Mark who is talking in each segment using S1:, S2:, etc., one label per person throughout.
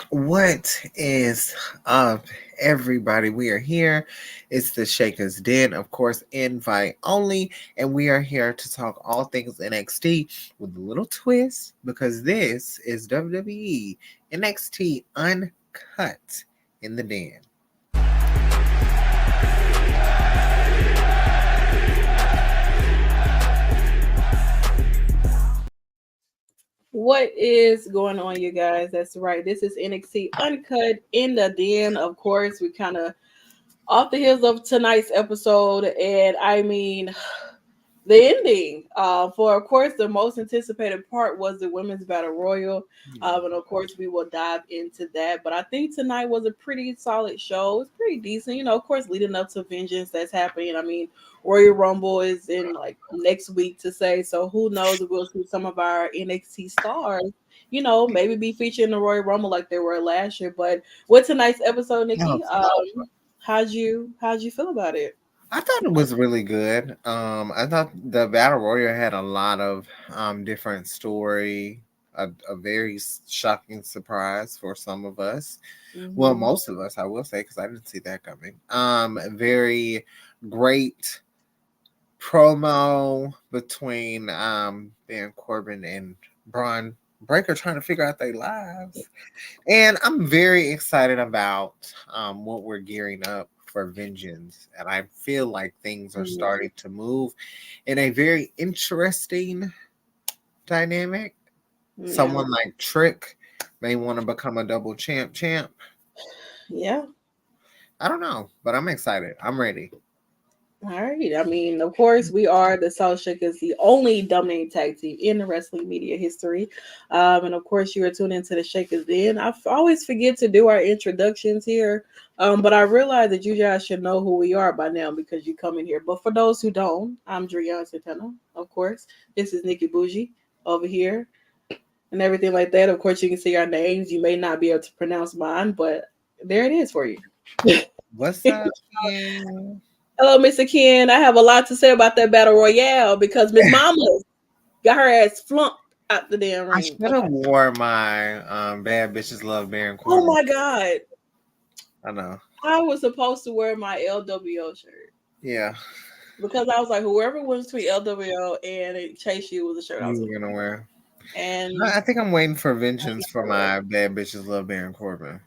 S1: What is up, everybody? We are here. It's the Shakkas Den, of course, invite only, and we are here to talk all things NXT with a little twist because this is WWE NXT Uncut in the Den.
S2: What is going on, you guys? That's right. This is NXT Uncut in the Den. Of course, we kind of off the heels of tonight's episode, and I mean, the ending. For of course, the most anticipated part was the women's battle royal, and of course, we will dive into that. But I think tonight was a pretty solid show. It's pretty decent, of course, leading up to Vengeance that's happening. I mean, Royal Rumble is in like next week to say, so who knows if we'll see some of our NXT stars. Maybe be featured in the Royal Rumble like they were last year. But with tonight's episode, Nikki, how'd you feel about it?
S1: I thought it was really good. I thought the Battle Royale had a lot of different story, a very shocking surprise for some of us. Well,
S2: Hmm.
S1: most of us, I will say, because I didn't see that coming. Very great promo between Baron Corbin and Braun Breaker trying to figure out their lives. And I'm very excited about what we're gearing up for Vengeance. And I feel like things are starting to move in a very interesting dynamic.
S2: Yeah.
S1: Someone like Trick may want to become a double champ.
S2: Yeah.
S1: I don't know, but I'm excited. I'm ready.
S2: All right. I mean, of course, we are the South Shakers, the only dominating tag team in the wrestling media history. And of course, you are tuned into the Shakers Den. Always forget to do our introductions here. But I realize that you guys should know who we are by now because you come in here. But for those who don't, I'm Drian Santana, of course. This is Nikki Bougie over here and everything like that. Of course, you can see our names. You may not be able to pronounce mine, but there it is for you.
S1: What's up, King?
S2: Hello, Mr. Ken. I have a lot to say about that battle royale because Miss Mama got her ass flunked out the damn
S1: I
S2: ring.
S1: should have
S2: Okay.
S1: wore my Bad Bitches Love Baron
S2: Oh
S1: Corbin.
S2: my God.
S1: I know.
S2: I was supposed to wear my LWO shirt
S1: Yeah,
S2: because I was like, whoever wins between LWO and Chase U was the shirt I was
S1: you
S2: going
S1: were
S2: to
S1: gonna wear.
S2: wear. And
S1: I think I'm waiting for Vengeance for
S2: well,
S1: my Bad Bitches Love Baron Corbin.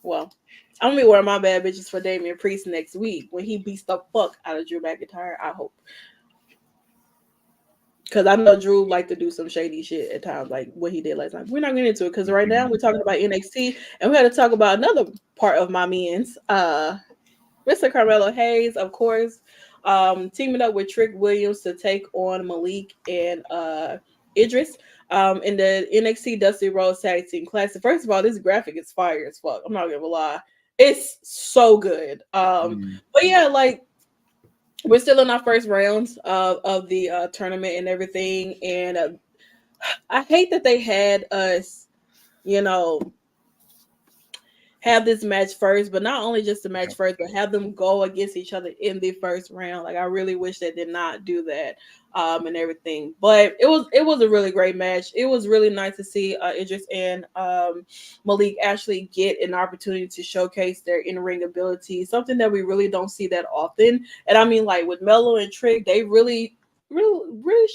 S2: well, I'm gonna be wearing my bad bitches for Damian Priest next week when he beats the fuck out of Drew McIntyre. I hope. Because I know Drew like to do some shady shit at times, like what he did last night. We're not getting into it because right now we're talking about NXT, and we had to talk about another part of my men's. Mr. Carmelo Hayes, of course, teaming up with Trick Williams to take on Malik and Idris in the NXT Dusty Rhodes Tag Team Classic. First of all, this graphic is fire as fuck. I'm not gonna lie, it's so good.
S1: Mm.
S2: But yeah, like we're still in our first rounds of the tournament and everything, and I hate that they had us, you know, have this match first, but not only just the match first, but have them go against each other in the first round. Like I really wish they did not do that, and everything. But it was a really great match. It was really nice to see Idris and Malik actually get an opportunity to showcase their in ring ability, something that we really don't see that often. And I mean, like with Mello and Trick, they really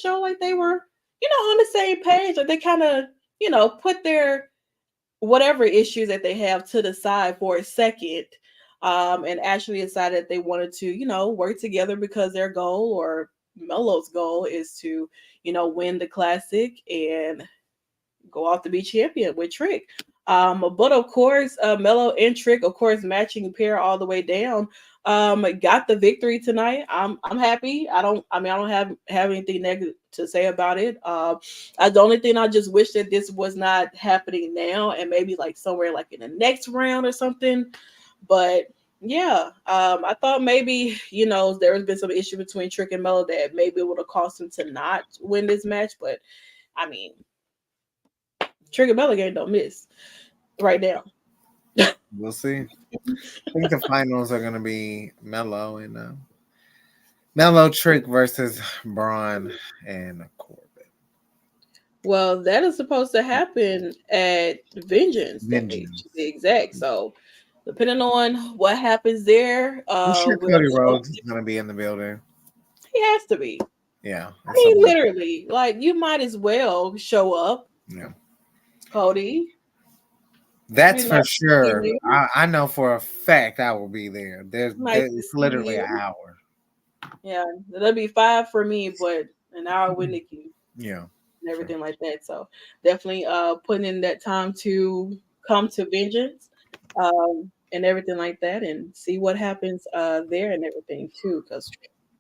S2: show like they were, on the same page. Like they kind of, put their whatever issues that they have to the side for a second, and actually decided that they wanted to, work together because their goal or Melo's goal is to, win the classic and go off to be champion with Trick. But of course, Melo and Trick, of course, matching pair all the way down. Got the victory tonight. I'm happy. I don't have anything negative to say about it. The only thing I just wish that this was not happening now and maybe like somewhere like in the next round or something. But yeah, I thought maybe there has been some issue between Trick and Melo that maybe it would have cost him to not win this match. But I mean, Trick and Melo game don't miss right now.
S1: We'll see. I think the finals are gonna be Mello and Mello Trick versus Braun and Corbin.
S2: Well, that is supposed to happen at Vengeance Day to be
S1: Vengeance.
S2: exact. So, depending on what happens there,
S1: I'm sure
S2: we'll
S1: Cody
S2: know.
S1: Rhodes is gonna be in the building.
S2: He has to be.
S1: Yeah,
S2: I
S1: it's
S2: mean,
S1: something.
S2: literally, like you might as well show up,
S1: Yeah,
S2: Cody.
S1: that's
S2: We
S1: for
S2: like seeing
S1: sure.
S2: you.
S1: I know for a fact I will be there.
S2: Nice to
S1: It's
S2: see
S1: literally an
S2: you.
S1: hour.
S2: Yeah, that'll be 5 for me, but an hour with Nikki
S1: Yeah,
S2: and
S1: sure.
S2: everything like that. So definitely putting in that time to come to Vengeance and everything like that and see what happens there and everything too, because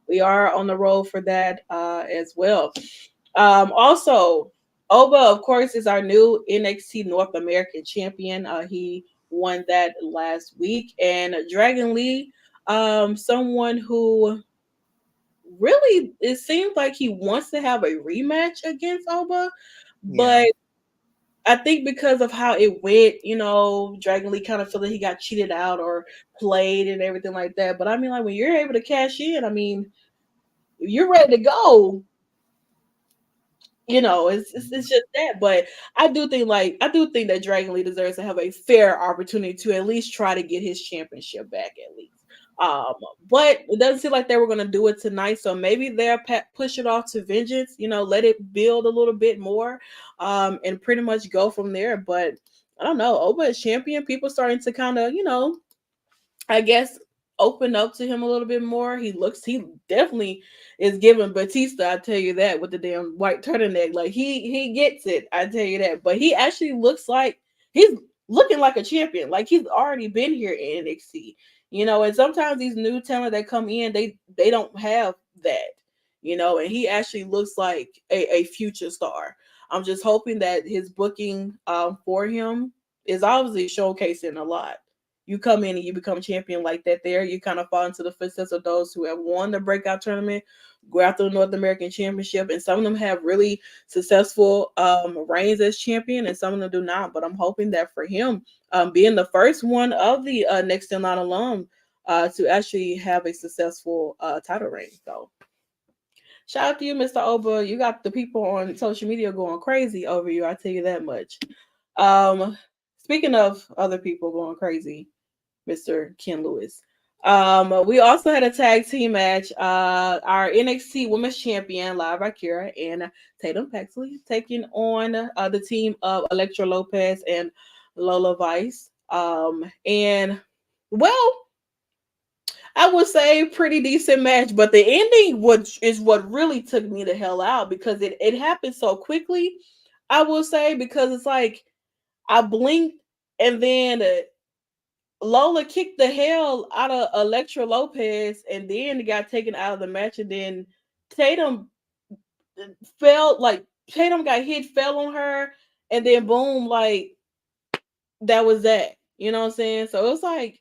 S2: we are on the road for that as well. Also, Oba, of course, is our new NXT North American champion. He won that last week, and Dragon Lee, someone who really it seems like he wants to have a rematch against Oba,
S1: Yeah,
S2: but I think because of how it went, Dragon Lee kind of feel that he got cheated out or played and everything like that. But I mean, like when you're able to cash in, I mean, if you're ready to go, it's just that. But I do think that Dragon Lee deserves to have a fair opportunity to at least try to get his championship back at least. Um, but it doesn't seem like they were gonna do it tonight, so maybe they'll push it off to Vengeance. Let it build a little bit more, and pretty much go from there. But I don't know. Oba is champion. People starting to kind of, I guess open up to him a little bit more. He definitely is giving Batista, I tell you that, with the damn white turtleneck. Like he gets it, I tell you that. But he actually looks like he's looking like a champion. Like he's already been here in NXT. And sometimes these new talent that come in, they don't have that. And he actually looks like a future star. I'm just hoping that his booking for him is obviously showcasing a lot. You come in and you become champion like that there, you kind of fall into the footsteps of those who have won the breakout tournament, go after the North American Championship, and some of them have really successful reigns as champion, and some of them do not. But I'm hoping that for him, being the first one of the Next in Line alum to actually have a successful title reign. So shout out to you, Mr. Oba. You got the people on social media going crazy over you. I tell you that much. Um, Speaking of other people going crazy, Mr. Ken Lewis. We also had a tag team match. Our NXT Women's Champion, Live by Kira, and Tatum Paxley taking on the team of Elektra Lopez and Lola Vice. And well, I would say pretty decent match, but the ending is what really took me the hell out because it happened so quickly. I will say because it's like I blinked and then Lola kicked the hell out of Elektra Lopez and then got taken out of the match. And then Tatum fell, like, Tatum got hit, fell on her, and then boom, like, that was that. You know what I'm saying? So it was like,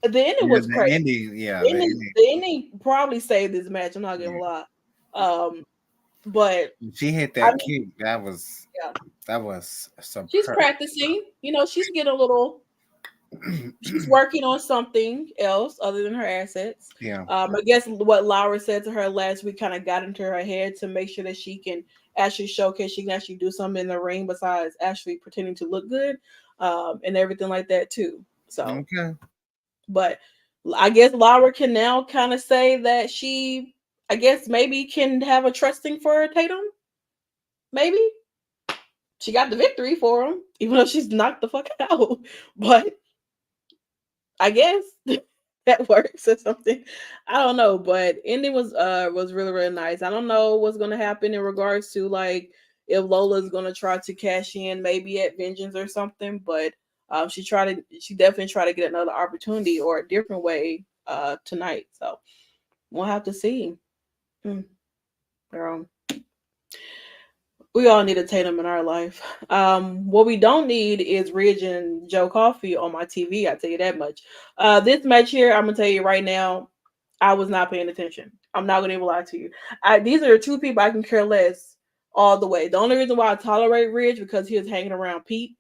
S2: the ending
S1: yeah,
S2: was
S1: the
S2: crazy.
S1: ending. Yeah,
S2: The
S1: the
S2: ending,
S1: ending.
S2: the ending probably saved this match. I'm not gonna
S1: Yeah.
S2: lie. Um, but
S1: She hit
S2: I
S1: that
S2: mean,
S1: kick.
S2: yeah,
S1: That was
S2: she's
S1: superb.
S2: practicing. She's getting a little she's working on something else other than her assets.
S1: Yeah.
S2: I guess what Laura said to her last week kind of got into her head to make sure that she can actually showcase, she can actually do something in the ring besides actually pretending to look good, and everything like that too. So,
S1: Okay.
S2: but I guess Laura can now kind of say that she, I guess maybe can have a trusting for Tatum. Maybe she got the victory for him, even though she's knocked the fuck out. But I guess that works or something. I don't know, but ending was really really nice. I don't know what's gonna happen in regards to like if Lola's gonna try to cash in maybe at Vengeance or something, but she definitely try to get another opportunity or a different way tonight. So we'll have to see. Hmm, girl. We all need a Tatum in our life. What we don't need is Ridge and Joe Coffey on my TV. I tell you that much. This match here, I'm gonna tell you right now, I was not paying attention. I'm not gonna even lie to you. These are the two people I can care less all the way. The only reason why I tolerate Ridge because he was hanging around Pete.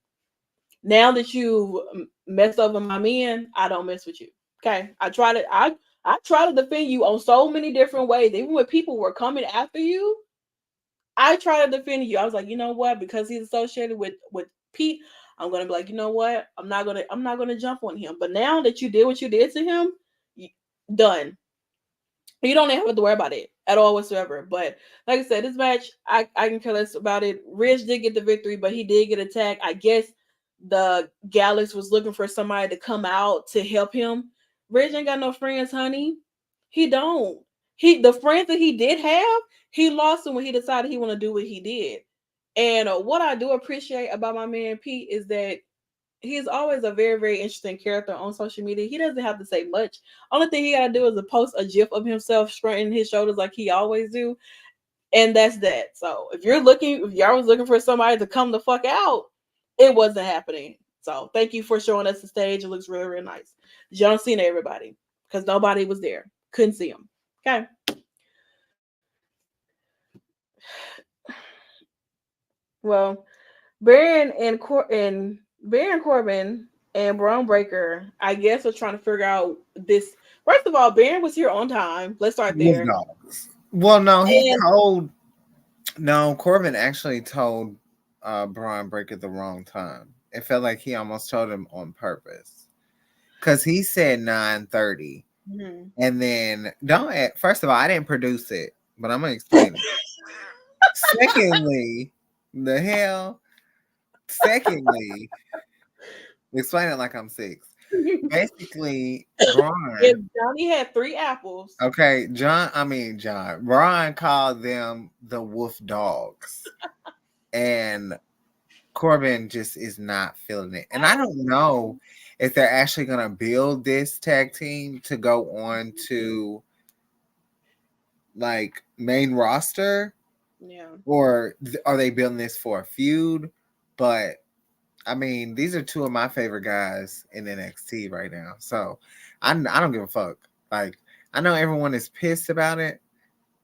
S2: Now that you messed over my men, I don't mess with you. Okay, I try to defend you on so many different ways, even when people were coming after you. I try to defend you. I was like, you know what? Because he's associated with Pete, I'm gonna be like, you know what? I'm not gonna jump on him. But now that you did what you did to him, you, done. You don't have to worry about it at all whatsoever. But like I said, this match, I can care less about it. Ridge did get the victory, but he did get attacked. I guess the Galaxy was looking for somebody to come out to help him. Ridge ain't got no friends, honey. He don't. The friends that he did have, he lost them when he decided he want to do what he did. And what I do appreciate about my man Pete is that he's always a very, very interesting character on social media. He doesn't have to say much. Only thing he gotta do is to post a gif of himself straightening his shoulders like he always do, and that's that. So if y'all was looking for somebody to come the fuck out, it wasn't happening. So thank you for showing us the stage. It looks really, really nice. John Cena, everybody, because nobody was there, couldn't see him. Okay. Well, Baron Corbin and Braun Breaker, I guess, are trying to figure out this. First of all, Baron was here on time. Let's start
S1: Wolf
S2: there.
S1: dogs. Well, no,
S2: And
S1: Corbin actually told Braun Breaker the wrong time. It felt like he almost told him on purpose. Because he said 9:30. And then first of all, I didn't produce it, but I'm gonna explain it. Secondly, the hell. Secondly, explain it like I'm 6. Basically,
S2: if
S1: Braun.
S2: Johnny had 3 apples,
S1: Okay, John. Braun called them the Wolf Dogs, and Corbin just is not feeling it. And I don't know if they're actually gonna build this tag team to go on to like main roster,
S2: yeah.
S1: or are they building this for a feud? But I mean, these are two of my favorite guys in NXT right now. So I don't give a fuck. Like, I know everyone is pissed about it,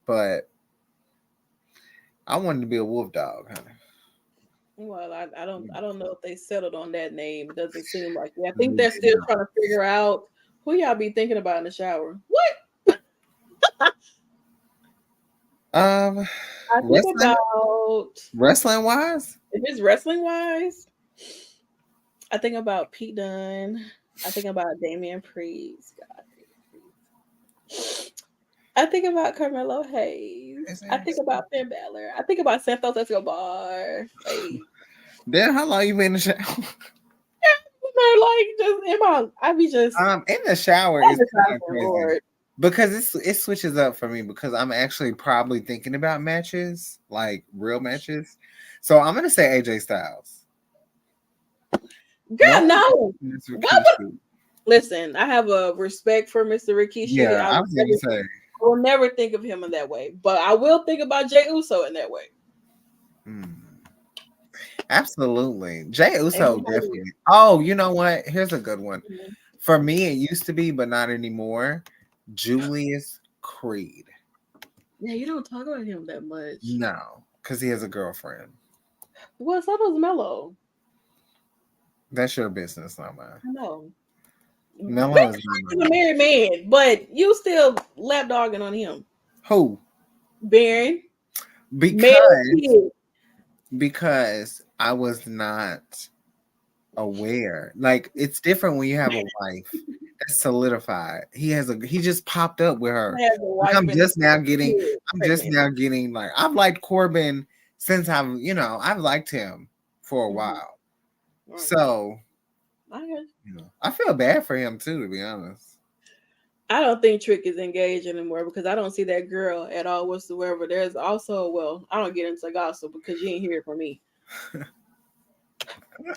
S1: but I wanted to be a wolf dog, honey.
S2: Well, I don't know if they settled on that name. It doesn't seem like it. I
S1: They
S2: think they're
S1: did
S2: still
S1: not.
S2: trying to figure out who y'all be thinking about in the shower. What?
S1: Um,
S2: I think
S1: wrestling,
S2: about
S1: wrestling wise,
S2: if it's wrestling wise, I think about Pete Dunne. I think about Damian Priest. God, Damian Priest. I think about Carmelo Hayes. I think about Finn Balor. I think about Santos Escobar. Like,
S1: then how long you been in the shower?
S2: like just in my, I be just
S1: In the shower is kind of crazy
S2: Lord.
S1: because it switches up for me because I'm actually probably thinking about matches, like real matches. So I'm gonna say AJ Styles.
S2: God,
S1: No,
S2: no.
S1: it's
S2: Why would,
S1: Rikishi.
S2: listen, I have a respect for Mr. Rikishi.
S1: Yeah, I was gonna say.
S2: I will never think of him in that way, but I will think about Jey Uso in that way.
S1: Hmm. Absolutely. Jay
S2: And
S1: Uso
S2: he's not here.
S1: definitely. Oh, you know what? Here's a good one.
S2: Mhm.
S1: For me, it used to be, but not anymore. Julius Creed.
S2: Yeah, you don't talk about him that much.
S1: No, because he has a girlfriend.
S2: Well, so does Mello.
S1: That's your business, not mine.
S2: I know.
S1: Melo
S2: Baron
S1: is not
S2: is a
S1: mine.
S2: married man, but you still lapdogging on him.
S1: Who?
S2: Baron, married
S1: Because
S2: kid.
S1: because I was not aware. Like it's different when you have a wife. That's solidified. He just popped up with her.
S2: Has a
S1: Like
S2: wife and a kid
S1: I'm just
S2: pregnant.
S1: now getting like I've liked Corbin since I've liked him for a
S2: Mm-hmm.
S1: while.
S2: Right.
S1: So,
S2: I guess.
S1: I feel bad for him too, to be honest.
S2: I don't think Trick is engaged anymore because I don't see that girl at all whatsoever. There's also, well, I don't get into gossip because you ain't hear it from me.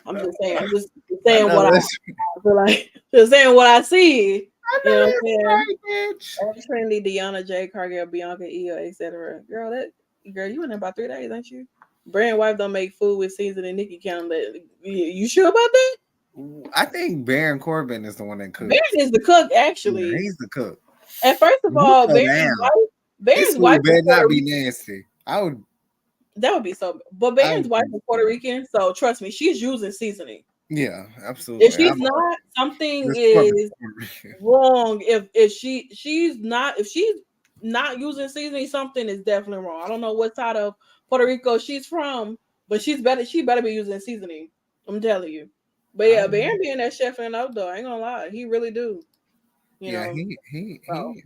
S2: I'm just saying. I'm just
S1: I
S2: saying
S1: know
S2: what I
S1: that's
S2: feel like. Just saying what I see.
S1: I
S2: You know what I'm
S1: know that's
S2: saying?
S1: right, bitch.
S2: Trinity, Deanna, J, Cargill, Bianca, Io, etc. Girl, you in there about 3 days, ain't you? Brand wife don't make food with season and Nikki count. You sure about that?
S1: I think Baron Corbin is the one that
S2: Baron
S1: cooks.
S2: is the cook,
S1: Yeah,
S2: actually.
S1: he's the cook.
S2: And first of
S1: You
S2: all,
S1: go down. His
S2: Baron's wife
S1: food
S2: is
S1: better
S2: Puerto
S1: not be
S2: Rican.
S1: nasty.
S2: That would be so. But
S1: I
S2: Baron's
S1: would
S2: wife is Puerto Rican, so trust me, she's using seasoning.
S1: yeah,
S2: If
S1: absolutely.
S2: she's not, something
S1: This Corbin
S2: is
S1: Puerto Rican.
S2: wrong. If she's not using seasoning, something is definitely wrong. I don't know what side of Puerto Rico she's from, but she better be using seasoning. I'm telling you. But
S1: I
S2: yeah,
S1: don't know.
S2: Baron being that chef and outdoor, I ain't gonna lie, he really do. You
S1: Yeah,
S2: know, so
S1: he.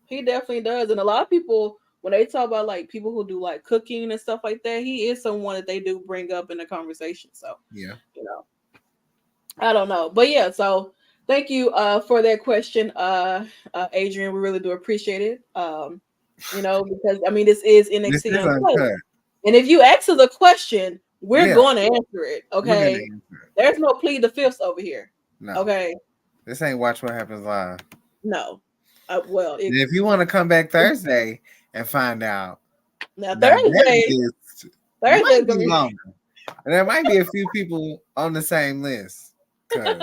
S2: he definitely does. And a lot of people, when they talk about like people who do like cooking and stuff like that, he is someone that they do bring up in the conversation. So,
S1: Yeah.
S2: you know, I don't know. But yeah, so thank you for that question, Adrian. We really do appreciate it. Because I mean this is
S1: This
S2: NXT
S1: is
S2: Uncut.
S1: uncut.
S2: And if you ask us a question, we're
S1: Yeah,
S2: going to answer it.
S1: we're gonna
S2: Okay.
S1: answer it.
S2: There's no plead the fifths over here.
S1: No,
S2: Okay.
S1: this ain't Watch What Happens Live.
S2: No. Well,
S1: And if you want to come back Thursday and find out,
S2: now
S1: now that
S2: Thursday,
S1: list
S2: Thursday
S1: might
S2: is
S1: be
S2: gonna be
S1: longer. And there might be a few people on the same list. Cause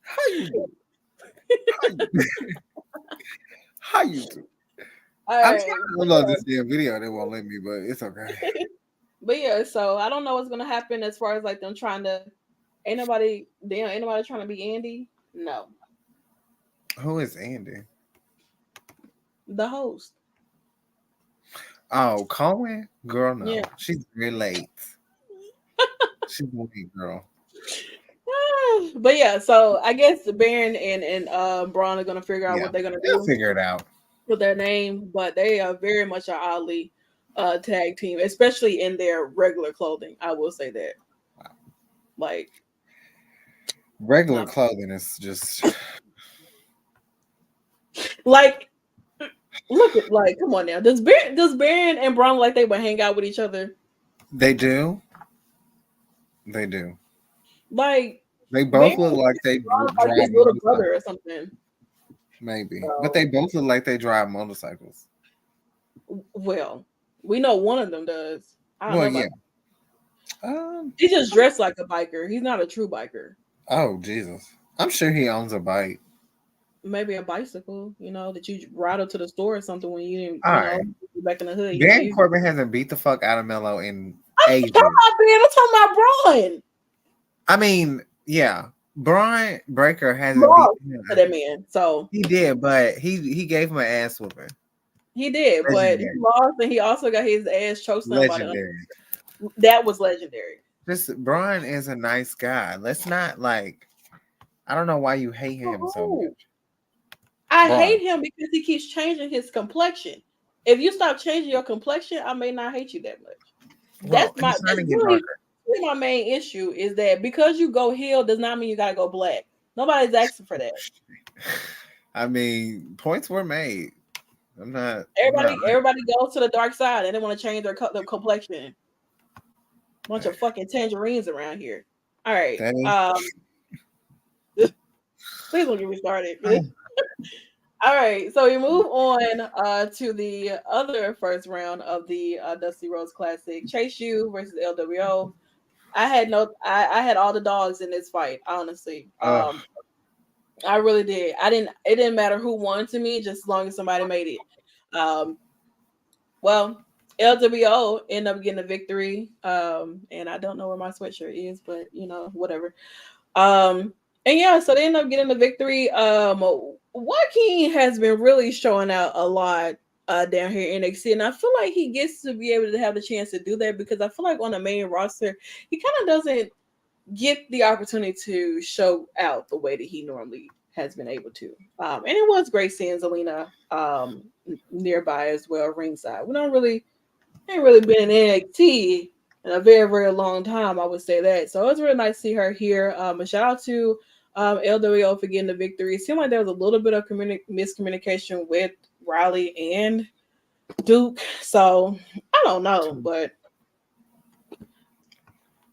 S1: how you do? How you, how you do?
S2: all
S1: I'm trying
S2: right.
S1: to upload this damn video. They won't let me, but it's okay.
S2: But yeah, so I don't know what's gonna happen as far as like them trying to. Ain't nobody trying to be Andy. No,
S1: Who is Andy?
S2: the host.
S1: Oh, Cohen? Girl,
S2: Yeah.
S1: no. She's very late. She's a late girl.
S2: But yeah, so I guess the Baron and Braun are gonna figure out
S1: Yeah,
S2: what they're gonna
S1: they'll
S2: do
S1: figure it out.
S2: with their name, but they are very much an oddly tag team, especially in their regular clothing. I will say that.
S1: Wow.
S2: Like,
S1: Regular
S2: no.
S1: clothing is just
S2: Like, look at like, come on now. Does Baron and Braun like they would hang out with each other?
S1: they do. They do.
S2: Like
S1: They
S2: Baron
S1: both look like they
S2: Braun like his
S1: drive
S2: little brother or
S1: motorcycles.
S2: something.
S1: Maybe, but
S2: So,
S1: they both look like they drive motorcycles.
S2: well, we know one of them does. I don't
S1: Well,
S2: know
S1: yeah.
S2: about. He just
S1: I'm-
S2: dressed like a biker. He's not a true biker.
S1: oh Jesus, I'm sure he owns a bike.
S2: Maybe a bicycle, that you ride up to the store or something when you didn't,
S1: All right.
S2: back in the hood.
S1: Baron Corbin hasn't beat the fuck out of Melo in
S2: I'm talking
S1: ages.
S2: about Ben. I'm talking about Braun.
S1: I mean, yeah, Brian Breaker hasn't beat
S2: Lost
S1: him.
S2: to that man. So
S1: He did, but he gave him an ass whooping.
S2: he did, but he
S1: Legendary,
S2: lost and he also got his ass choked slammed by the
S1: legendary.
S2: that was legendary.
S1: This Brian is a nice guy. Let's not like. I don't know why you hate him so
S2: Oh,
S1: much.
S2: I
S1: Brian.
S2: hate him because he keeps changing his complexion. If you stop changing your complexion, I may not hate you that much.
S1: Well,
S2: That's
S1: he's trying to get
S2: really
S1: darker.
S2: my main issue is that because you go heel does not mean you gotta go black. Nobody's asking for that.
S1: I mean, points were made. I'm not.
S2: Everybody goes to the dark side and they want to change their complexion. Bunch of fucking tangerines around here. All right.
S1: That is.
S2: Please don't get me started. All right, so we move on to the other first round of the Dusty Rhodes Classic. Chase U versus LWO. I had all the dogs in this fight, honestly. I really did. It didn't matter who won to me, just as long as somebody made it. Well, LWO ended up getting a victory. And I don't know where my sweatshirt is, but whatever. And yeah, so they end up getting the victory. Joaquin has been really showing out a lot down here in NXT, and I feel like he gets to be able to have the chance to do that because I feel like on the main roster, he kind of doesn't get the opportunity to show out the way that he normally has been able to. And it was great seeing Zelina nearby as well, ringside. We ain't really been in NXT in a very, very long time, I would say that. So it was really nice to see her here. A shout out to LWO for getting the victory. It seemed like there was a little bit of miscommunication with Riley and Duke. So I don't know, but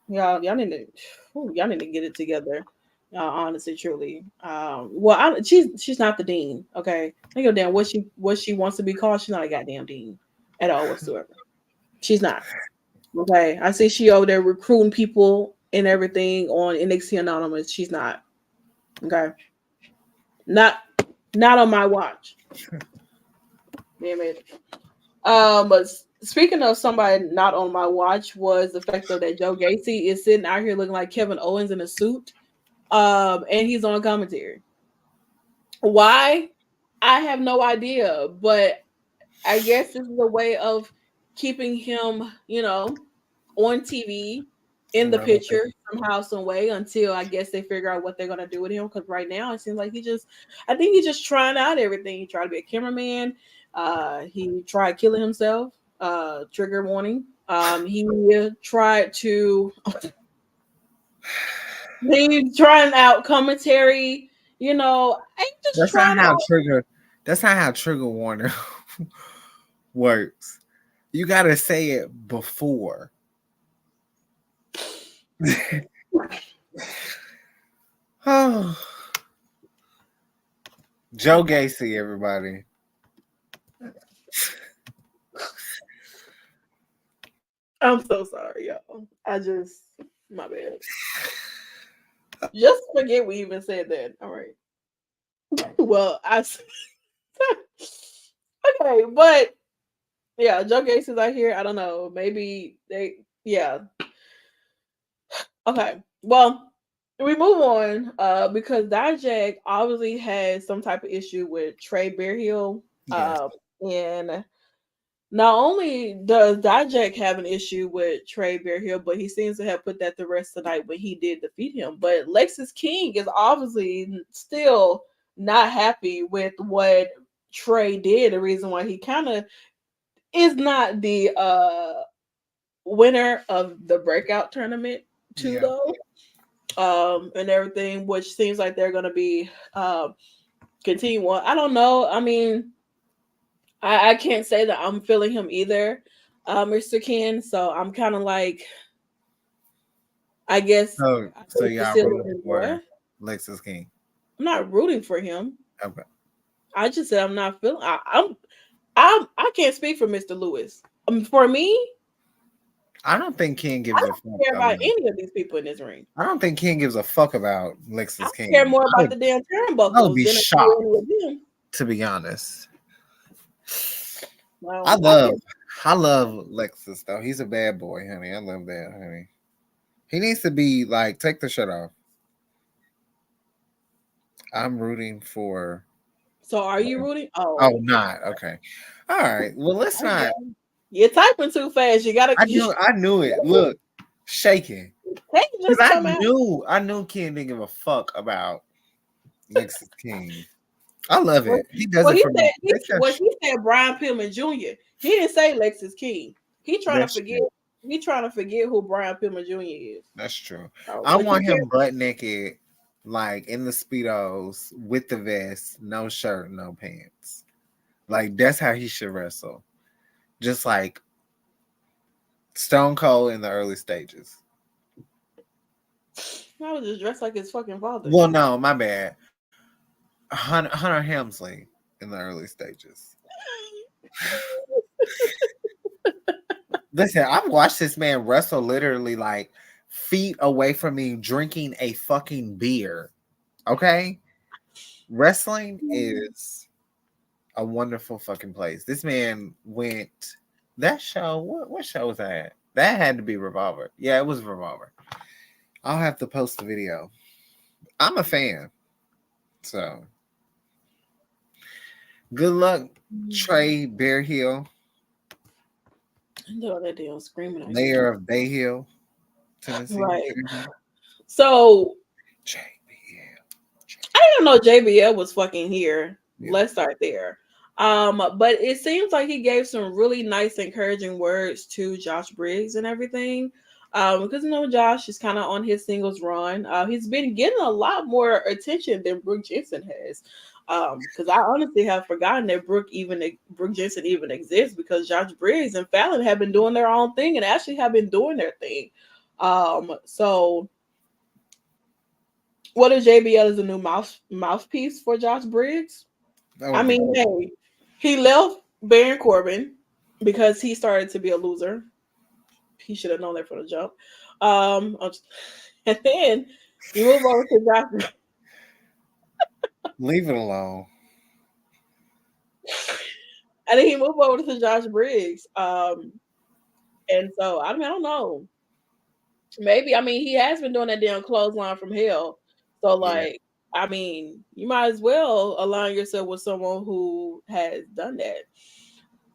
S2: y'all need to get it together. Honestly, truly. She's not the dean. Okay, I go damn what she wants to be called. She's not a goddamn dean at all whatsoever. She's not. Okay, I see she over there recruiting people and everything on NXT Anonymous. She's not. Okay, not on my watch. Damn it. But speaking of somebody not on my watch was the fact that Joe Gacy is sitting out here looking like Kevin Owens in a suit. And he's on commentary. Why? I have no idea, but I guess this is a way of keeping him, on TV in the
S1: Relevant.
S2: picture somehow, some way, until I guess they figure out what they're gonna do with him. Because right now it seems like I think he's just trying out everything. He tried to be a cameraman. He tried killing himself. Trigger warning. He tried to. He's trying out commentary. Ain't just
S1: That's not
S2: trying
S1: how
S2: out.
S1: trigger. That's not how trigger warner works. You gotta say it before. Oh, Joe Gacy, everybody.
S2: I'm so sorry, y'all. My bad. Just forget we even said that. All right. Well, okay, but yeah, Joe Gacy's out here. I don't know. Maybe yeah. Okay. Well, we move on because Dijak obviously has some type of issue with Trey Bearhill.
S1: Yes.
S2: And not only does Dijak have an issue with Trey Bearhill, but he seems to have put that to rest tonight when he did defeat him. But Lexus King is obviously still not happy with what Trey did. The reason why he kind of is not the winner of the breakout tournament too,
S1: Yeah.
S2: though. And everything, which seems like they're gonna be continuing. I don't know. I mean, I can't say that I'm feeling him either, Mr. Ken. So I'm kind of like, I guess I
S1: So
S2: hate to
S1: y'all
S2: see
S1: rooting
S2: him
S1: for
S2: more.
S1: Lexus King.
S2: I'm not rooting for him.
S1: Okay.
S2: I just said I'm not feeling. I can't speak for Mr. Lewis. For me,
S1: I don't think King
S2: I
S1: gives a
S2: don't
S1: fuck
S2: care about
S1: about.
S2: any of these people in this ring.
S1: I don't think King gives a fuck about
S2: I
S1: Lexus
S2: care
S1: King.
S2: more
S1: I
S2: about
S1: would,
S2: the damn
S1: I would
S2: turnbuckles
S1: be
S2: than I do
S1: shocked,
S2: any of them.
S1: to be honest. I
S2: Well, I
S1: love
S2: guess
S1: I love Lexus though. He's a bad boy, honey. I love that, honey. He needs to be like, take the shirt off. I'm rooting for.
S2: so. Are you rooting?
S1: Oh,
S2: Oh,
S1: not okay. All right. Well, let's not.
S2: you're typing too fast. You gotta.
S1: I knew it. Look, shaking
S2: Can't
S1: because
S2: just come out.
S1: I knew Ken didn't give a fuck about Lexus King. I love
S2: Well,
S1: it. He does
S2: well,
S1: it
S2: he
S1: for
S2: said
S1: me.
S2: he said Brian Pillman Jr. He didn't say Lexus King. He trying to
S1: That's
S2: forget.
S1: true.
S2: He trying to forget who Brian Pillman Jr. is.
S1: That's true.
S2: Oh,
S1: I
S2: but you
S1: want him
S2: can't.
S1: butt naked, like in the speedos with the vest, no shirt, no pants. Like that's how he should wrestle. Just like Stone Cold in the early stages.
S2: I was just dressed like his fucking father.
S1: Well, no, my bad. Hunter Helmsley in the early stages. Listen, I've watched this man wrestle literally like feet away from me drinking a fucking beer. Okay? Wrestling is a wonderful fucking place. This man went that show. What show was that? That had to be Revolver. Yeah, it was Revolver. I'll have to post the video. I'm a fan. So good luck, Trey Bearhill,
S2: No, that damn screaming I hear.
S1: mayor of Bay Hill, Tennessee.
S2: Right. So
S1: JBL.
S2: I didn't know JBL was fucking here.
S1: Yeah.
S2: Let's start there. But it seems like he gave some really nice, encouraging words to Josh Briggs and everything. Because Josh is kind of on his singles run. He's been getting a lot more attention than Brooke Jensen has. Because I honestly have forgotten that Brooke Jensen even exists, because Josh Briggs and Fallon have been doing their own thing and actually have been doing their thing. So what if JBL is a new mouthpiece for Josh Briggs? I mean, hey, he left Baron Corbin because he started to be a loser. He should have known that from the jump. And then you move over to Josh.
S1: Leave it alone.
S2: And then he moved over to Josh Briggs. And so I don't know. Maybe he has been doing that damn clothesline from hell. So
S1: Yeah.
S2: you might as well align yourself with someone who has done that.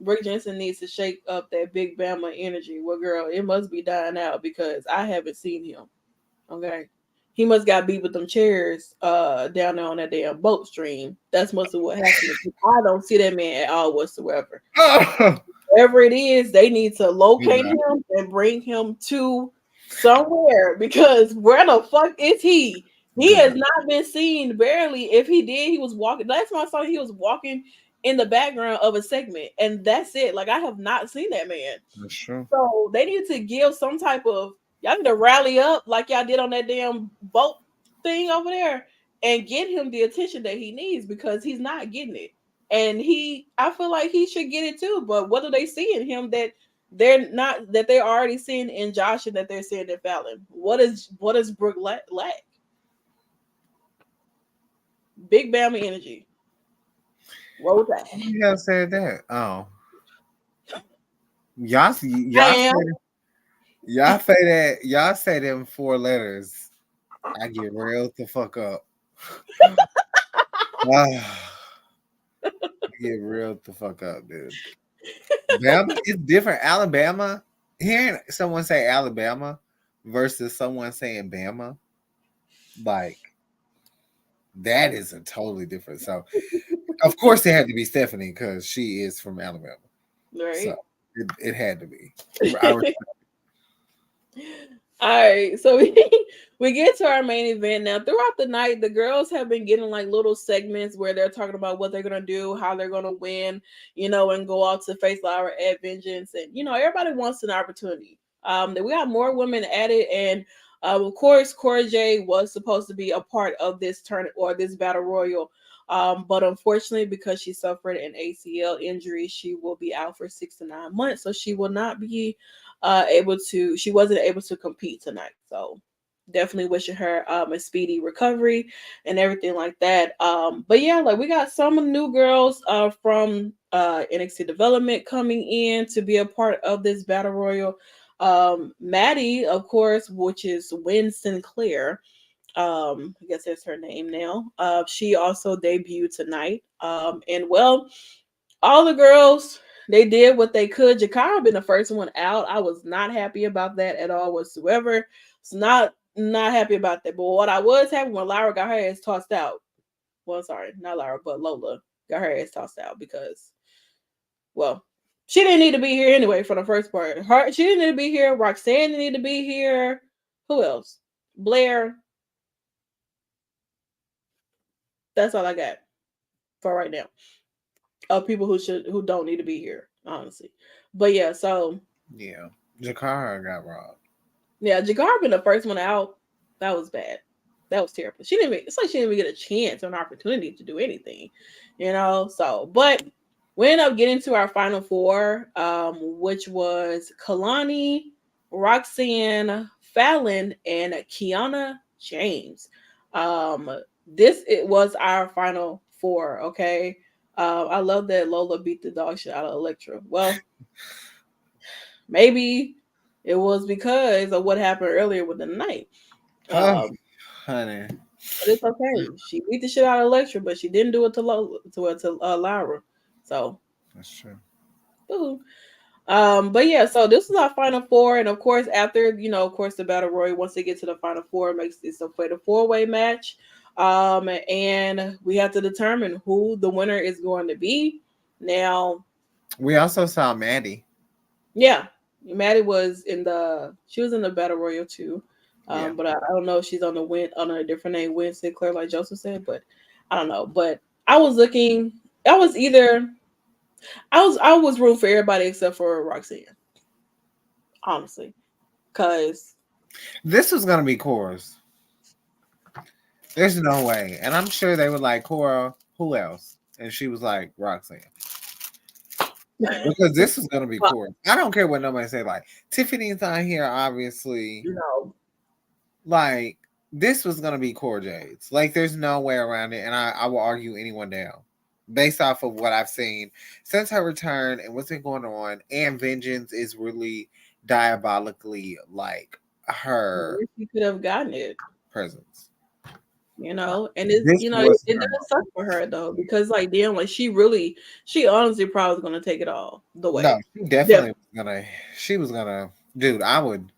S2: Rick Jensen needs to shake up that big Bama energy. Well, girl, it must be dying out because I haven't seen him. Okay. He must got beat with them chairs down there on that damn boat stream. That's mostly what happened. I don't see that man at all whatsoever.
S1: Oh,
S2: Wherever it is, they need to locate
S1: yeah,
S2: him and bring him to somewhere because where the fuck is he? He has
S1: good.
S2: not been seen barely. If he did, he was walking. Last time I saw him, he was walking in the background of a segment, and that's it. Like I have not seen that man.
S1: That's true.
S2: So they need to give some type of y'all need to rally up like y'all did on that damn boat thing over there and get him the attention that he needs because he's not getting it. And I feel like he should get it too. But what do they see in him that they're already seeing in Josh and that they're seeing in Fallon? What does Brooke lack? Big Bama energy. Roll Tide.
S1: Who the hell said that? Oh, y'all,
S2: I
S1: y'all say,
S2: am.
S1: y'all say them four letters. I get real the fuck up. Ah, I get real the fuck up, dude. Bama is different. Alabama, hearing someone say Alabama versus someone saying Bama, like that is a totally different. So, of course, it had to be Stephanie because she is from Alabama. So
S2: Right.
S1: it had to be. I
S2: All right, so we get to our main event now. Throughout the night, the girls have been getting like little segments where they're talking about what they're gonna do, how they're gonna win, and go out to face Laura at Vengeance, and everybody wants an opportunity. Then we got more women at it, and of course, Cora J was supposed to be a part of this turn or this battle royal. But unfortunately, because she suffered an ACL injury, she will be out for 6 to 9 months. So she will not be she wasn't able to compete tonight. So definitely wishing her a speedy recovery and everything like that. But yeah, like we got some new girls from NXT Development coming in to be a part of this battle royal. Maddie, of course, which is Wynn Sinclair. I guess that's her name now. She also debuted tonight. And well, all the girls they did what they could. Jakara been the first one out. I was not happy about that at all whatsoever. It's not happy about that. But what I was happy when Lyra got her ass tossed out. Well, sorry, not Lyra, but Lola got her ass tossed out because, well, she didn't need to be here anyway for the first part. She didn't need to be here. Roxanne didn't need to be here. Who else? Blair. That's all I got for right now. Of people who don't need to be here, honestly. But yeah, so
S1: yeah, Jakara got robbed.
S2: yeah, Jagar been the first one out. That was bad. That was terrible. It's like she didn't even get a chance or an opportunity to do anything. So, but we ended up getting to our final four, which was Kalani, Roxanne, Fallon, and Kiana James. Um, this it was our final four. Okay. I love that Lola beat the dog shit out of Electra. Well, maybe it was because of what happened earlier with the night.
S1: Oh,
S2: Um,
S1: honey,
S2: but it's okay. She beat the shit out of Electra, but she didn't do it to Lyra. So,
S1: that's true.
S2: ooh. But yeah, so this is our final four, and of course, after of course, the battle royal. Once they get to the final four, it makes it's a fatal four-way match. And we have to determine who the winner is going to be. Now,
S1: We also saw Maddie.
S2: yeah, Maddie she was in the battle royal too.
S1: Yeah,
S2: But I don't know if she's on the win on a different name, Win Sinclair, like Joseph said, but I don't know. But I was looking, I was either I was rooting for everybody except for Roxanne, honestly, because
S1: this was gonna be Cora's. There's no way, and I'm sure they were like Cora. Who else? And she was like Roxanne. Because this is gonna be
S2: well,
S1: Cora. I don't care what nobody say. Like Tiffany's not here, obviously.
S2: no,
S1: Like this was gonna be Cora Jades. Like there's no way around it, and I will argue anyone down based off of what I've seen since her return and what's been going on. And Vengeance is really diabolically like her
S2: she could have gotten it.
S1: presence.
S2: And it's
S1: This was
S2: it
S1: her
S2: does suck for her though, because like damn, like she honestly probably was gonna take it all the
S1: no,
S2: way.
S1: she definitely was gonna. She was gonna, dude. I would.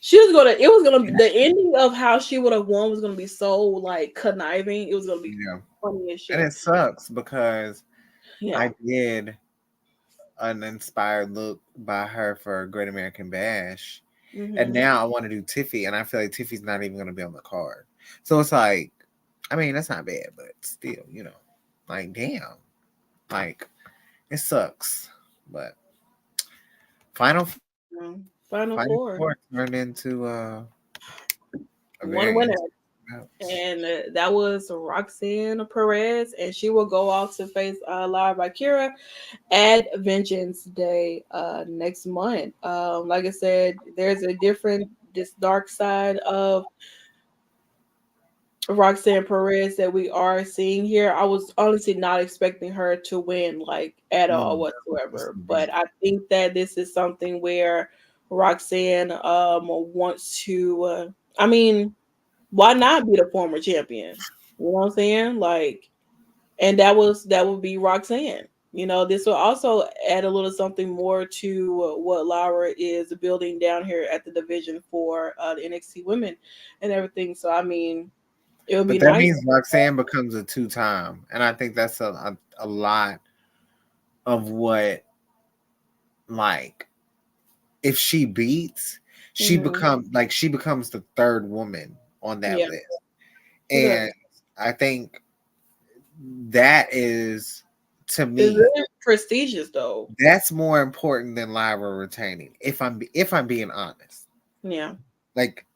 S2: She was gonna. It was gonna. The ending of how she would have won was gonna be so like conniving. It was gonna be
S1: Yeah,
S2: funny as
S1: and
S2: shit.
S1: it sucks because
S2: Yeah.
S1: I did an inspired look by her for Great American Bash, and
S2: Hmm.
S1: now I want to do Tiffy, and I feel like Tiffy's not even gonna be on the card. So it's like, I mean, that's not bad, but still, like damn, like it sucks. But final
S2: Final
S1: final
S2: four.
S1: four turned into a
S2: One
S1: very
S2: winner,
S1: interesting match.
S2: and that was Roxanne Perez, and she will go off to face Lara Bakira at Vengeance Day next month. Like I said, there's a different this dark side of Roxanne Perez that we are seeing here. I was honestly not expecting her to win like at all
S1: Mm, it's
S2: whatsoever.
S1: the
S2: But
S1: beat.
S2: I think that this is something where Roxanne wants to I mean, why not be the former champion? You know what I'm saying? Like, and that would be Roxanne. This will also add a little something more to what Laura is building down here at the division for the NXT women and everything. So I mean, it would be
S1: But that
S2: nice.
S1: means Roxanne becomes a two-time, and I think that's a lot of what, like, if she beats,
S2: Hmm.
S1: she becomes the third woman on that
S2: Yeah,
S1: list, and
S2: exactly.
S1: I think that is, to
S2: It's
S1: me,
S2: very prestigious though.
S1: that's more important than Lyra retaining. If I'm being honest,
S2: Yeah.
S1: like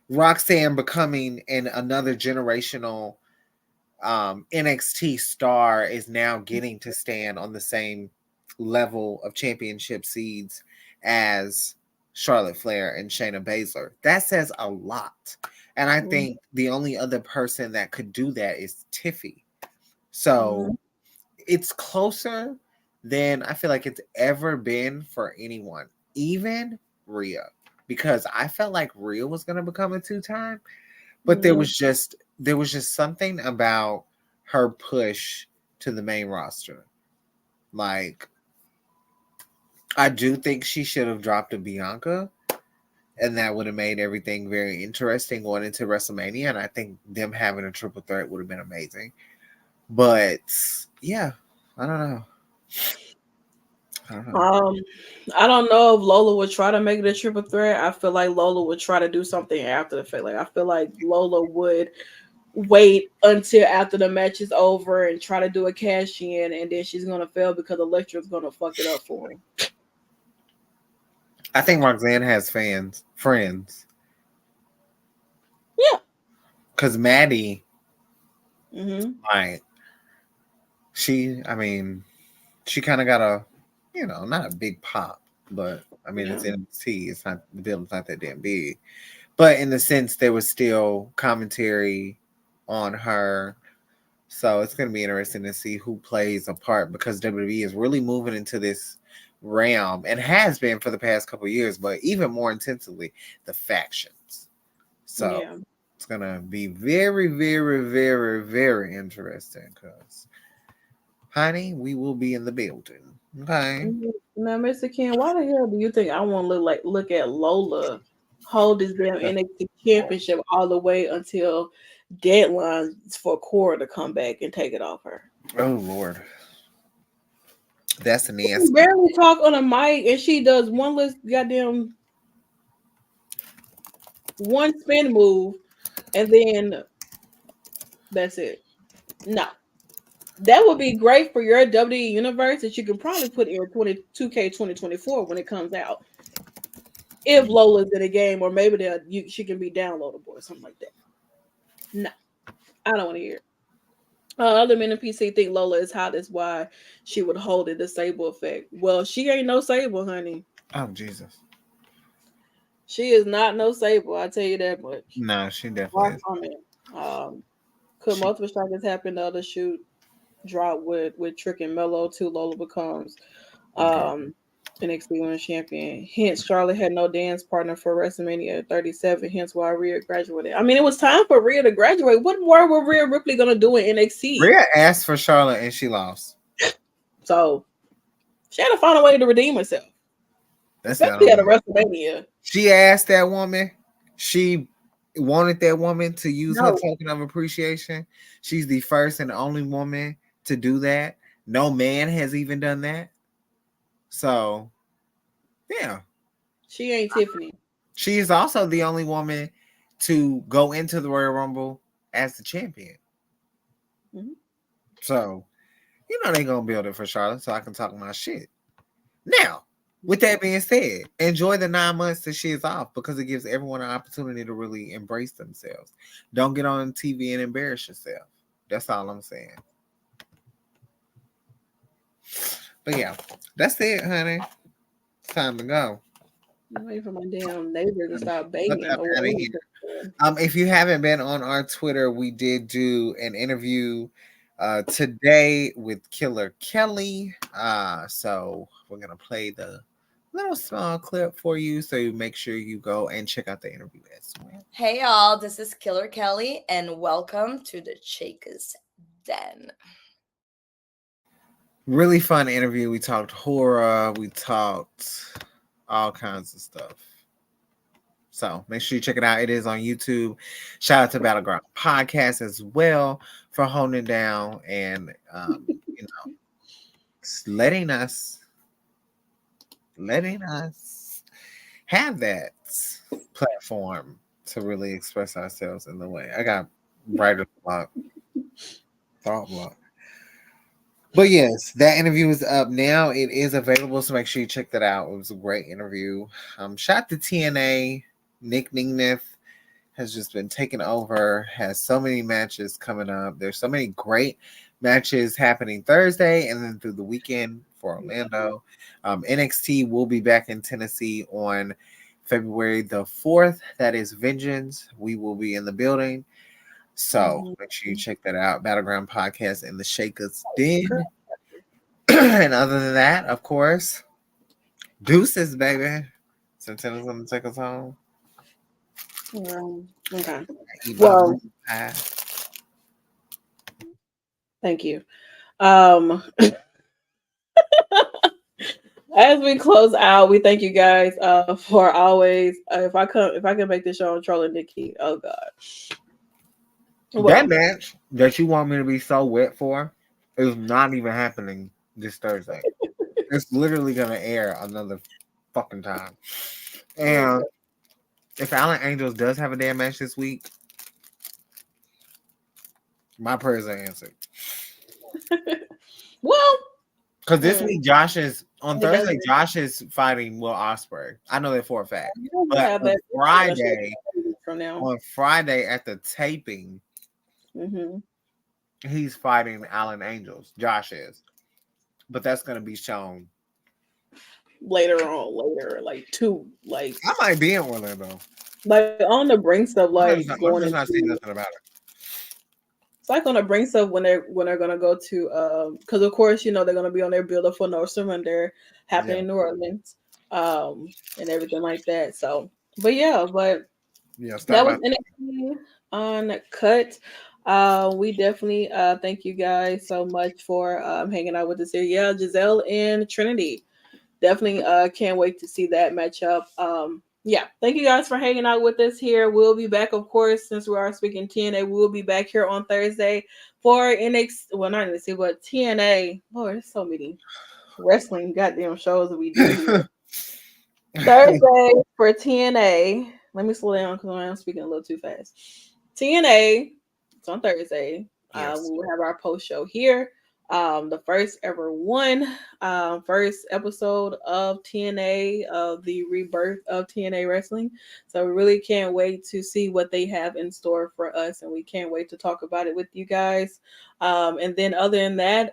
S1: Roxanne becoming in another generational NXT star is now getting to stand on the same level of championship seeds as Charlotte Flair and Shayna Baszler. That says a lot. And I
S2: Mm-hmm.
S1: think the only other person that could do that is Tiffy. So
S2: Hmm.
S1: it's closer than I feel like it's ever been for anyone, even Rhea. Because I felt like Rhea was going to become a two-time, but there was just something about her push to the main roster. Like, I do think she should have dropped a Bianca, and that would have made everything very interesting going into WrestleMania. And I think them having a triple threat would have been amazing. But yeah, I don't know. I don't know.
S2: Um, I don't know if Lola would try to make it a triple threat. I feel like Lola would try to do something after the fact. Like I feel like Lola would wait until after the match is over and try to do a cash in, and then she's gonna fail because Electra's gonna fuck it up for him.
S1: I think Roxanne has friends,
S2: Yeah.
S1: because Maddie,
S2: Mm-hmm.
S1: like, I mean, she kind of got not a big pop, but I mean,
S2: Yeah.
S1: it's NXT. It's not, the building's not that damn big. But in the sense, there was still commentary on her. So it's going to be interesting to see who plays a part, because WWE is really moving into this realm, and has been for the past couple of years, but even more intensively, the factions. So
S2: Yeah.
S1: it's going to be very, very, very, very interesting, because, honey, we will be in the building. Okay.
S2: Mhm. Now, Mr. Ken, why the hell do you think I want to look at Lola hold this damn NXT championship all the way until deadline for Cora to come back and take it off her?
S1: Oh, Lord. That's
S2: She can
S1: nasty.
S2: barely talk on a mic, and she does one list goddamn one spin move, and then that's it. No, that would be great for your WWE universe that you can probably put in 22K 2024 when it comes out. If Lola's in a game, or maybe she can be downloadable or something like that. No, I don't want to hear it. Other men in PC think Lola is hot. That's why she would hold it the Sable effect. Well, she ain't no Sable, honey.
S1: Oh, Jesus.
S2: She is not no Sable. I tell you that much.
S1: No, she definitely
S2: Far
S1: is.
S2: from it. Could
S1: She,
S2: multiple strikers happen? The other shoot drop with Trick and Mellow too. Lola becomes
S1: okay.
S2: um NXT Women's Champion. Hence, Charlotte had no dance partner for WrestleMania 37. Hence, why Rhea graduated. I mean, it was time for Rhea to graduate. What more were Rhea Ripley gonna do in NXT?
S1: Rhea asked for Charlotte and she lost.
S2: So she had to find a way to redeem herself,
S1: That's the
S2: especially at a
S1: only.
S2: WrestleMania.
S1: She asked that woman. She wanted that woman to use her
S2: No,
S1: token of appreciation. She's the first and only woman to do that. No man has even done that. So, yeah.
S2: she ain't Tiffany.
S1: She is also the only woman to go into the Royal Rumble as the champion.
S2: Mm-hmm.
S1: So, you know they're going to build it for Charlotte so I can talk my shit. Now, with that being said, enjoy the 9 months that she is off because it gives everyone an opportunity to really embrace themselves. Don't get on TV and embarrass yourself. That's all I'm saying. But yeah, that's it, honey. It's time to go.
S2: I'm waiting for my damn neighbor to stop
S1: Look
S2: banging.
S1: up
S2: Or
S1: out of here. If you haven't been on our Twitter, we did do an interview today with Killer Kelly. So we're gonna play the little small clip for you. So you make sure you go and check out the interview as well.
S3: Hey y'all, this is Killer Kelly, and welcome to the Shakkas Den.
S1: Really fun interview. We talked horror. We talked all kinds of stuff. So make sure you check it out. It is on YouTube. Shout out to Battleground Podcast as well for holding it down and letting us have that platform to really express ourselves in the way. I got writer's block, thought block. But yes, that interview is up now. It is available, so make sure you check that out. It was a great interview. Shout out to TNA. Nick Nemeth has just been taking over, has so many matches coming up. There's so many great matches happening Thursday and then through the weekend for Orlando. NXT will be back in Tennessee on February the 4th. That is Vengeance. We will be in the building. So make sure you check that out. Battleground Podcast and the Shakkas Den. And other than that, of course, deuces, baby. Santana's going to take us home.
S2: Okay. Well, thank you. As we close out, we thank you guys for always. If I can make this show on Troll and Nikki, oh god.
S1: Well, that match that you want me to be so wet for is not even happening this Thursday. It's literally gonna air another fucking time. And if Alan Angels does have a damn match this week, my prayers are answered.
S2: Well,
S1: because this week Josh is on Thursday. Josh is fighting Will Ospreay. I know that for a fact. But on Friday at the taping, he's fighting Alan Angels. Josh is, but that's going to be shown
S2: later, like
S1: I might be in Orlando,
S2: like on the brink of like
S1: I'm just not seeing nothing about it.
S2: It's like on the brink of when they're gonna go to because of course they're gonna be on their build up for No Surrender happening in New Orleans and everything like that. So that was NXT Uncut. We definitely thank you guys so much for hanging out with us here. Yeah, Giselle and Trinity. Definitely can't wait to see that matchup. Thank you guys for hanging out with us here. We'll be back, of course, since we are speaking TNA. We'll be back here on Thursday for NXT. Well, not NXT, but TNA. Lord, there's so many wrestling goddamn shows that we do here. Thursday for TNA. Let me slow down because I'm speaking a little too fast. TNA, it's on Thursday.
S1: Yes.
S2: We will have our post show here. The first ever first episode of TNA, of the rebirth of TNA wrestling. So we really can't wait to see what they have in store for us, and we can't wait to talk about it with you guys. And then other than that,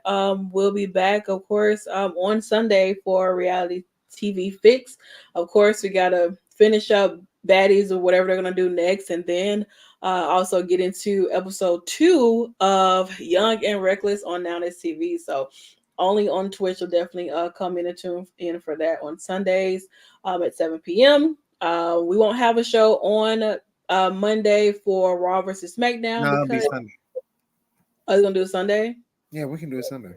S2: we'll be back, of course, on Sunday for Reality TV Fix. Of course, we gotta finish up Baddies or whatever they're gonna do next, and then also get into episode 2 of Young and Reckless on Now This TV. So only on Twitch. So definitely come in and tune in for that on Sundays at 7 p.m. We won't have a show on Monday for Raw versus SmackDown
S1: No, it'll be
S2: because
S1: Sunday.
S2: I was gonna do it Sunday.
S1: Yeah, we can do it Sunday.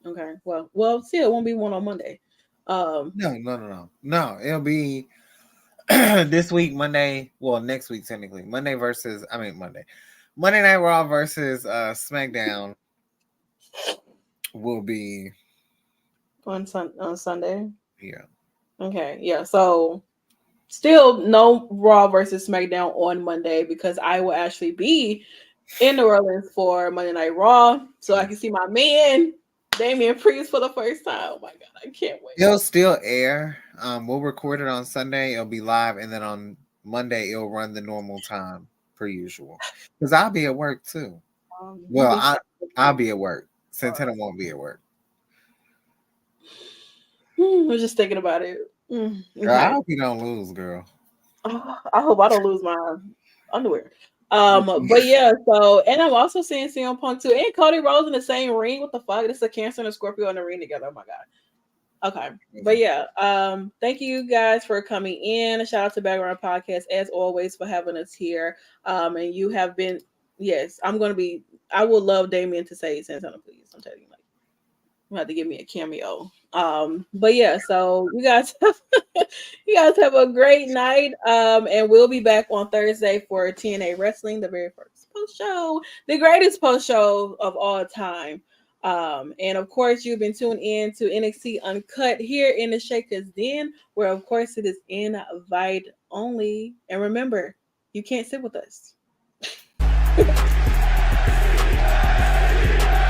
S2: Okay. Well, still, it won't be one on Monday.
S1: No. It'll be this week, Monday. Well, next week technically. Monday Night Raw versus SmackDown will be
S2: On Sunday.
S1: yeah.
S2: Okay. Yeah. So still no Raw versus SmackDown on Monday because I will actually be in New Orleans for Monday Night Raw, so I can see my man Damian Priest for the first time. Oh my god, I can't wait.
S1: It'll still air. We'll record it on Sunday. It'll be live, and then on Monday it'll run the normal time per usual. Because I'll be at work too. Well, I'll be at work. Santana won't be at work.
S2: I was just thinking about it.
S1: Girl, I hope you don't lose, girl.
S2: I hope I don't lose my underwear. But yeah, so and I'm also seeing CM Punk too, and Cody Rhodes in the same ring. What the fuck? This is a Cancer and a Scorpio in the ring together. Oh my god. Okay, but yeah, thank you guys for coming in. Shout out to Background Podcast as always for having us here. And you have been, yes, I would love Damien to say Santana, please. I'm telling you, like, you have to give me a cameo. But yeah, so you guys have a great night. And we'll be back on Thursday for TNA Wrestling, the very first post show, the greatest post show of all time. And of course, you've been tuned in to NXT Uncut here in the Shakkas Den, where of course it is invite only. And remember, you can't sit with us.